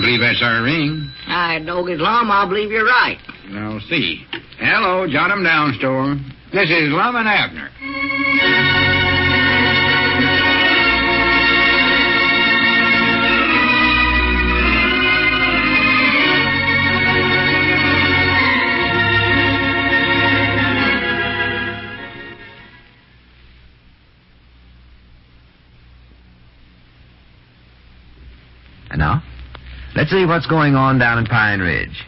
believe that's our ring. I dog it, Lum. I believe you're right. I'll see. Hello, jot 'em down, store. This is Lum and Abner. And now, let's see what's going on down at Pine Ridge.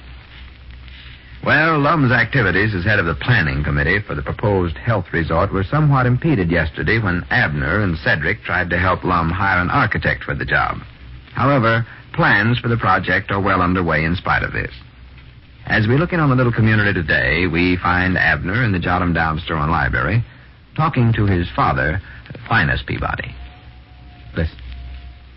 Well, Lum's activities as head of the planning committee for the proposed health resort were somewhat impeded yesterday when Abner and Cedric tried to help Lum hire an architect for the job. However, plans for the project are well underway in spite of this. As we look in on the little community today, we find Abner in the Jot-'em Down store and library talking to his father, Finest Peabody. Listen.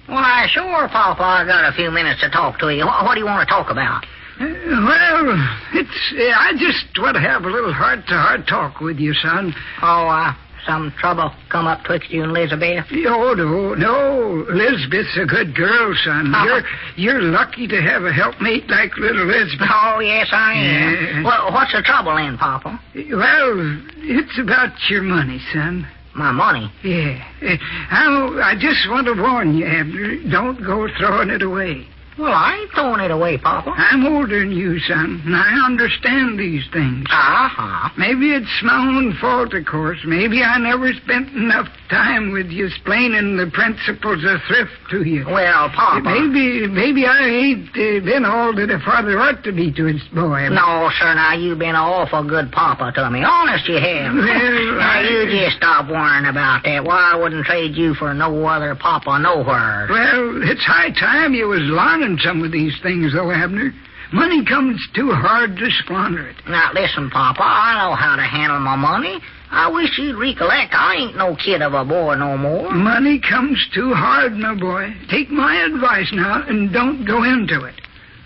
Why, sure, Papa. I got a few minutes to talk to you. What do you want to talk about? I just want to have a little heart-to-heart talk with you, son. Oh, some trouble come up twixt you and Elizabeth? Oh, no. Elizabeth's a good girl, son. You're lucky to have a helpmate like little Elizabeth. Oh, yes, I am. Yeah. Well, what's the trouble then, Papa? Well, it's about your money, son. My money? Yeah. I just want to warn you, Abner, don't go throwing it away. Well, I ain't throwing it away, Papa. I'm older than you, son, and I understand these things. Uh-huh. Maybe it's my own fault, of course. Maybe I never spent enough time with you explaining the principles of thrift to you. Well, Papa... Maybe I ain't been all that a father ought to be to his boy. No, sir, now, you've been an awful good Papa to me. Honest, you have. Well, now, you just stop worrying about that. Why, I wouldn't trade you for no other Papa nowhere. Well, it's high time you was learning some of these things, though, Abner. Money comes too hard to squander it. Now, listen, Papa, I know how to handle my money. I wish you'd recollect I ain't no kid of a boy no more. Money comes too hard, my boy. Take my advice now and don't go into it.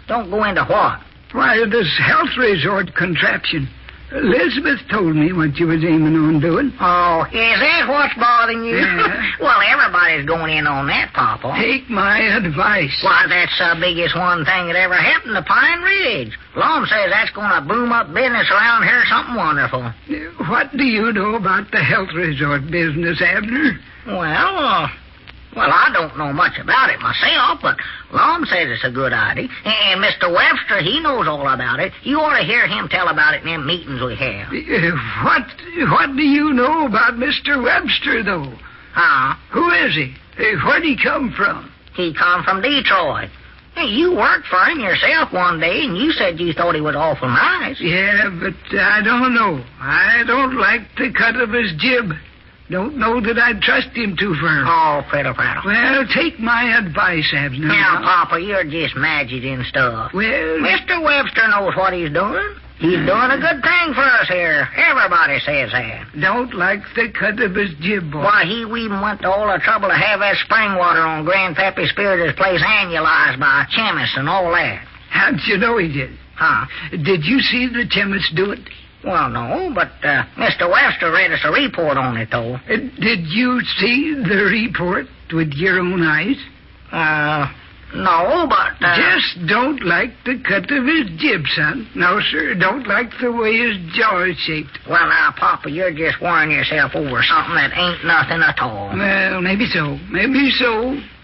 Don't go into what? Why, this health resort contraption. Elizabeth told me what you was aiming on doing. Oh, is that what's bothering you? Yeah. Well, everybody's going in on that, Papa. Take my advice. Why, that's the biggest one thing that ever happened to Pine Ridge. Lum says that's going to boom up business around here, something wonderful. What do you know about the health resort business, Abner? Well, I don't know much about it myself, but Lum says it's a good idea. And Mr. Webster, he knows all about it. You ought to hear him tell about it in them meetings we have. What do you know about Mr. Webster, though? Huh? Who is he? Where'd he come from? He come from Detroit. Hey, you worked for him yourself one day, and you said you thought he was awful nice. Yeah, but I don't know. I don't like the cut of his jib. Don't know that I'd trust him too far. Oh, prattle. Well, take my advice, Abner. Now, Papa, you're just magic stuff. Well... Mr. Webster knows what he's doing. He's doing a good thing for us here. Everybody says that. Don't like the cut of his jib, boy. Why, he even went to all the trouble to have that spring water on Grandpappy Spiritus' place annualized by a chemist and all that. How'd you know he did? Huh? Did you see the chemist do it? Well, no, but Mr. Webster read us a report on it, though. Did you see the report with your own eyes? No, but... Just don't like the cut of his jib, son. No, sir, don't like the way his jaw is shaped. Well, now, Papa, you're just worrying yourself over something that ain't nothing at all. Well, maybe so.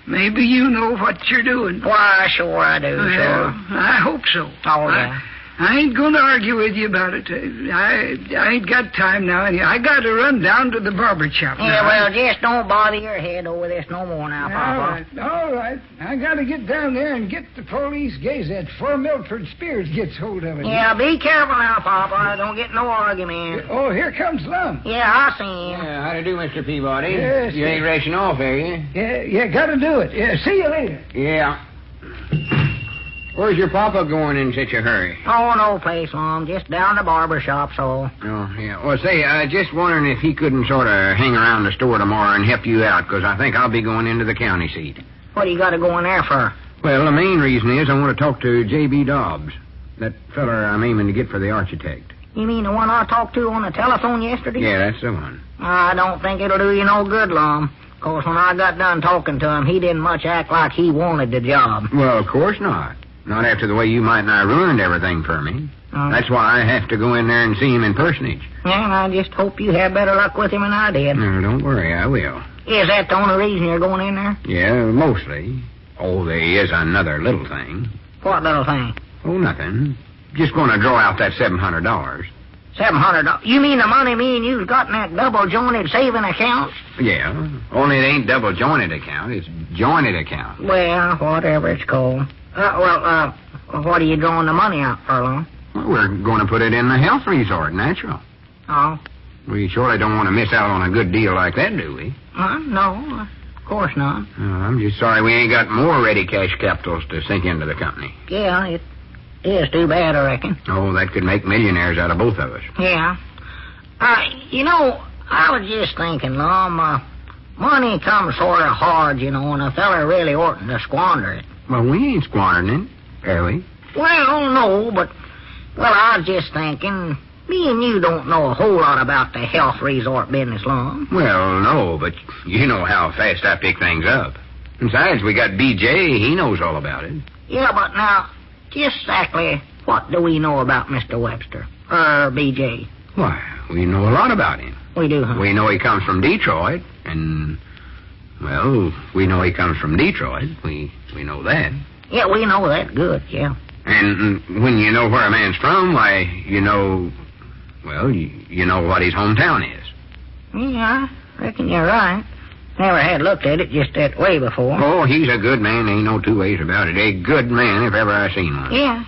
Maybe you know what you're doing. Why, sure I do, well, sure. I hope so. Oh, yeah. I ain't going to argue with you about it. I ain't got time now. I got to run down to the barber shop now. Yeah, well, just don't bother your head over this no more now, Papa. All right. I got to get down there and get the police gazette before Milford Spears gets hold of it. Yeah, be careful now, Papa. Don't get no argument. Oh, here comes Lum. Yeah, I see him. Yeah, how do you do, Mr. Peabody? Yes. You ain't racing off, are you? Yeah, got to do it. Yeah, see you later. Yeah. Where's your papa going in such a hurry? Oh, no place, Mom. Just down the barber shop, so. Oh, yeah. Well, say, just wondering if he couldn't sort of hang around the store tomorrow and help you out, because I think I'll be going into the county seat. What do you got to go in there for? Well, the main reason is I want to talk to J.B. Dobbs, that feller I'm aiming to get for the architect. You mean the one I talked to on the telephone yesterday? Yeah, that's the one. I don't think it'll do you no good, Lum. Of course, when I got done talking to him, he didn't much act like he wanted the job. Well, of course not. Not after the way you might and I ruined everything for me. That's why I have to go in there and see him in personage. Yeah, and I just hope you have better luck with him than I did. No, don't worry, I will. Is that the only reason you're going in there? Yeah, mostly. Oh, there is another little thing. What little thing? Oh, nothing. Just going to draw out that $700. $700? You mean the money me and you've got in that double-jointed saving account? Yeah, only it ain't double-jointed account. It's jointed account. Well, whatever it's called. What are you drawing the money out for, Lum? Well, we're going to put it in the health resort, natural. Oh? We surely don't want to miss out on a good deal like that, do we? No, of course not. I'm just sorry we ain't got more ready cash capitals to sink into the company. Yeah, it is too bad, I reckon. Oh, that could make millionaires out of both of us. Yeah. I was just thinking, Lum, money comes sort of hard, and a fella really oughtn't to squander it. Well, we ain't squandering it, are we? Well, no, but, I was just thinking, me and you don't know a whole lot about the health resort business, Lum. Well, no, but you know how fast I pick things up. Besides, we got B.J., he knows all about it. Yeah, but now, just exactly what do we know about Mr. Webster? B.J.? Why, we know a lot about him. We do, huh? We know he comes from Detroit, and, we know he comes from Detroit. We know that. Yeah, we know that good, yeah. And when you know where a man's from, why, you know what his hometown is. Yeah, I reckon you're right. Never had looked at it just that way before. Oh, he's a good man. Ain't no two ways about it. A good man if ever I seen one. Yeah.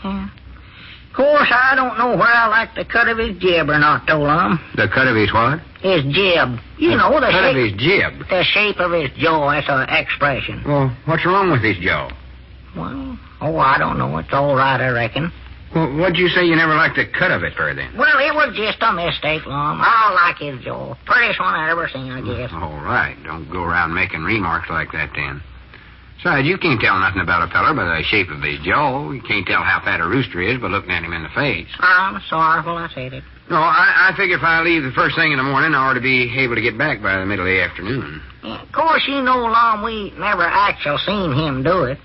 Of course, I don't know where I like the cut of his jib or not, though, Lum. The cut of his what? His jib. You know, the cut shape... of his jib? The shape of his jaw, that's an expression. Well, what's wrong with his jaw? Well, I don't know. It's all right, I reckon. Well, what'd you say you never liked the cut of it for, then? Well, it was just a mistake, Lum. I like his jaw. Prettiest one I ever seen, I guess. All right. Don't go around making remarks like that, then. Besides, you can't tell nothing about a feller by the shape of his jaw. You can't tell how fat a rooster is by looking at him in the face. I'm sorrowful I said it. No, I figure if I leave the first thing in the morning, I ought to be able to get back by the middle of the afternoon. Yeah, of course, you know, Lum, we never actually seen him do it.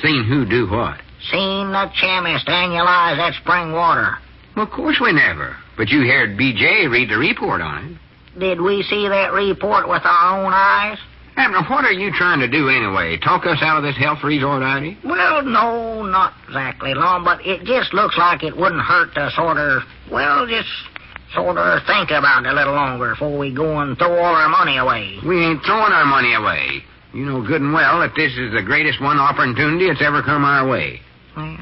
Seen who do what? Seen the chemist annualize that spring water. Well, of course we never. But you heard B.J. read the report on it. Did we see that report with our own eyes? Abner, what are you trying to do anyway? Talk us out of this health resort idea? Well, no, not exactly, Lum, but it just looks like it wouldn't hurt to sort of think about it a little longer before we go and throw all our money away. We ain't throwing our money away. You know good and well that this is the greatest one opportunity that's ever come our way. Well,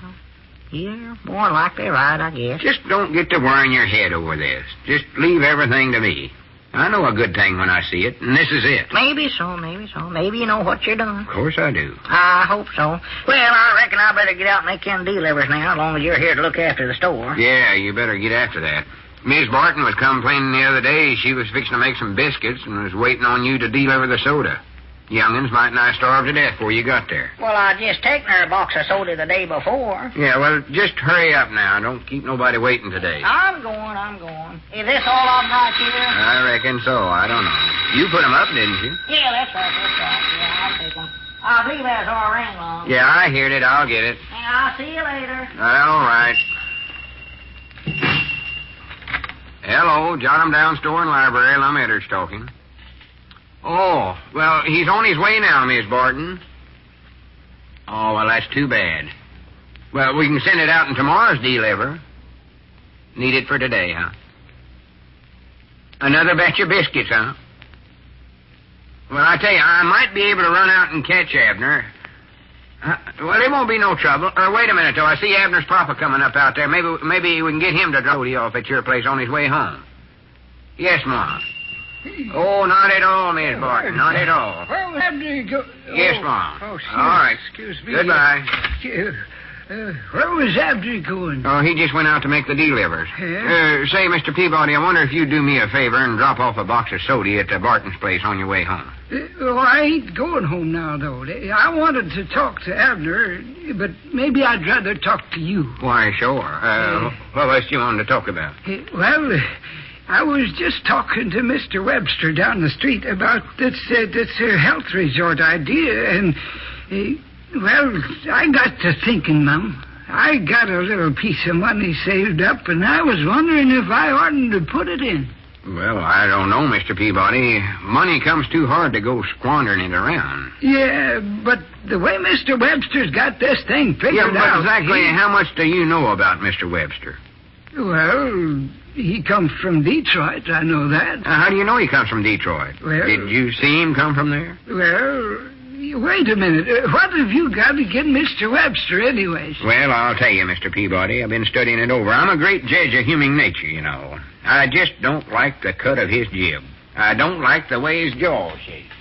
you're more likely right, I guess. Just don't get to worrying your head over this. Just leave everything to me. I know a good thing when I see it, and this is it. Maybe so. Maybe you know what you're doing. Of course I do. I hope so. Well, I reckon I better get out and make them delivers now, as long as you're here to look after the store. Yeah, you better get after that. Miss Barton was complaining the other day she was fixing to make some biscuits and was waiting on you to deliver the soda. Young'uns might not starve to death before you got there. Well, I just taken her a box of soda the day before. Yeah, well, just hurry up now. Don't keep nobody waiting today. I'm going. Is this all of them right here? I reckon so. I don't know. You put them up, didn't you? Yeah, that's right. Yeah, I'll take them. I believe that's our ring, Lum. Yeah, I heard it. I'll get it. Yeah, I'll see you later. All right. Hello, jot 'em down, store and library. Lum Edder's talking. Oh, well, he's on his way now, Miss Barton. Oh, well, that's too bad. Well, we can send it out in tomorrow's deliver. Need it for today, huh? Another batch of biscuits, huh? Well, I tell you, I might be able to run out and catch Abner. Well, it won't be no trouble. Wait a minute, though. I see Abner's papa coming up out there. Maybe we can get him to drop you off at your place on his way home. Yes, Ma. Oh, not at all, Miss Barton. Not at all. Where was Abner go? Yes, Mom. Oh, all right. Excuse me. Goodbye. Where was Abner going? Oh, he just went out to make the delivers. Yeah? Say, Mr. Peabody, I wonder if you'd do me a favor and drop off a box of soda at Barton's place on your way home. Well, I ain't going home now, though. I wanted to talk to Abner, but maybe I'd rather talk to you. Why, sure. What else do you want to talk about? Well, I was just talking to Mr. Webster down the street about this health resort idea, and Well, I got to thinking, Mum. I got a little piece of money saved up, and I was wondering if I oughtn't to put it in. Well, I don't know, Mr. Peabody. Money comes too hard to go squandering it around. Yeah, but the way Mr. Webster's got this thing figured Yeah, but out... exactly how much do you know about Mr. Webster? Well, he comes from Detroit, I know that. How do you know he comes from Detroit? Well- Did you see him come from there? Well, wait a minute. What have you got against Mr. Webster, anyways? Well, I'll tell you, Mr. Peabody. I've been studying it over. I'm a great judge of human nature, you know. I just don't like the cut of his jib. I don't like the way his jaw shakes.